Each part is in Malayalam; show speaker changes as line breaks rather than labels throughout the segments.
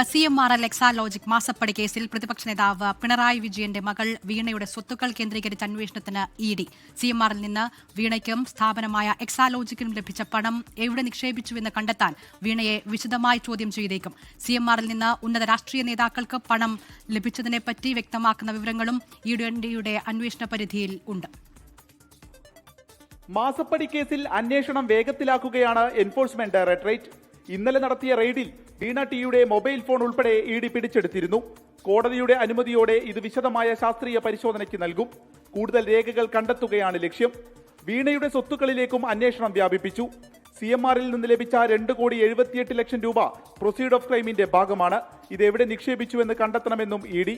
CMRL എക്സാലോജിക് മാസപ്പടി കേസിൽ പ്രതിപക്ഷ നേതാവ് പിണറായി വിജയന്റെ മകൾ വീണയുടെ സ്വത്തുക്കൾ കേന്ദ്രീകരിച്ച അന്വേഷണത്തിന് ED. CMRL നിന്ന് വീണയ്ക്കും സ്ഥാപനമായ എക്സാലോജിക്കിനും ലഭിച്ച പണം എവിടെ നിക്ഷേപിച്ചുവെന്ന് കണ്ടെത്താൻ വീണയെ വിശദമായി ചോദ്യം ചെയ്തേക്കും. CMRL നിന്ന് ഉന്നത രാഷ്ട്രീയ നേതാക്കൾക്ക് പണം ലഭിച്ചതിനെപ്പറ്റി വ്യക്തമാക്കുന്ന വിവരങ്ങളും EDയുടെ അന്വേഷണ പരിധിയിൽ ഉണ്ട്.
മാസപ്പടി കേസിൽ അന്വേഷണം വേഗത്തിലാക്കുകയാണ് എൻഫോഴ്സ്മെന്റ് ഡയറക്ടറേറ്റ്. ഇന്നലെ നടത്തിയ റെയ്ഡിൽ വീണ ടിയുടെ മൊബൈൽ ഫോൺ ഉൾപ്പെടെ ED പിടിച്ചെടുത്തിരുന്നു. കോടതിയുടെ അനുമതിയോടെ ഇത് വിശദമായ ശാസ്ത്രീയ പരിശോധനയ്ക്ക് നൽകും. കൂടുതൽ രേഖകൾ കണ്ടെത്തുകയാണ് ലക്ഷ്യം. വീണയുടെ സ്വത്തുക്കളിലേക്കും അന്വേഷണം വ്യാപിപ്പിച്ചു. CMRL നിന്ന് ലഭിച്ച 2,78,00,000 രൂപ പ്രൊസീഡ് ഓഫ് ക്രൈമിന്റെ ഭാഗമാണ്. ഇതെവിടെ നിക്ഷേപിച്ചുവെന്ന് കണ്ടെത്തണമെന്നും ED.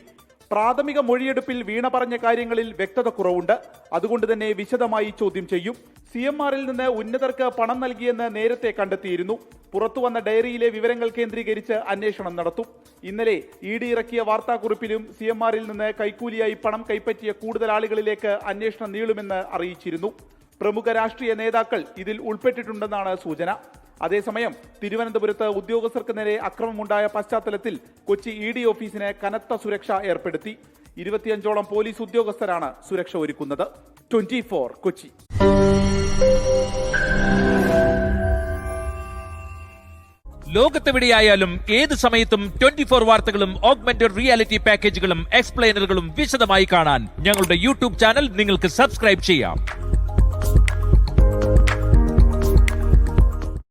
പ്രാഥമിക മൊഴിയെടുപ്പിൽ വീണ പറഞ്ഞ കാര്യങ്ങളിൽ വ്യക്തത കുറവുണ്ട്. അതുകൊണ്ട് തന്നെ വിശദമായി ചോദ്യം ചെയ്യും. CMRL നിന്ന് ഉന്നതർക്ക് പണം നൽകിയെന്ന് നേരത്തെ കണ്ടെത്തിയിരുന്നു. പുറത്തുവന്ന ഡയറിയിലെ വിവരങ്ങൾ കേന്ദ്രീകരിച്ച് അന്വേഷണം നടത്തും. ഇന്നലെ ED ഇറക്കിയ വാർത്താക്കുറിപ്പിലും CMRL നിന്ന് കൈക്കൂലിയായി പണം കൈപ്പറ്റിയ കൂടുതൽ ആളുകളിലേക്ക് അന്വേഷണം നീളുമെന്ന് അറിയിച്ചിരുന്നു. പ്രമുഖ രാഷ്ട്രീയ നേതാക്കൾ ഇതിൽ ഉൾപ്പെട്ടിട്ടുണ്ടെന്നാണ് സൂചന. അതേസമയം തിരുവനന്തപുരത്ത് ഉദ്യോഗസ്ഥർക്ക് നേരെ അക്രമമുണ്ടായ പശ്ചാത്തലത്തിൽ കൊച്ചി ED ഓഫീസിന് കനത്ത സുരക്ഷ ഏർപ്പെടുത്തി. 25ഓളം പോലീസ് ഉദ്യോഗസ്ഥരാണ് സുരക്ഷ ഒരുക്കുന്നത്. 24 കൊച്ചി.
ലോകത്തെവിടെയായാലും ഏത് സമയത്തും 24 വാർത്തകളും ഓഗ്മെന്റഡ് റിയാലിറ്റി പാക്കേജുകളും എക്സ്പ്ലെയിനറുകളും വിശദമായി കാണാൻ ഞങ്ങളുടെ YouTube ചാനൽ നിങ്ങൾക്ക് സബ്സ്ക്രൈബ് ചെയ്യാം.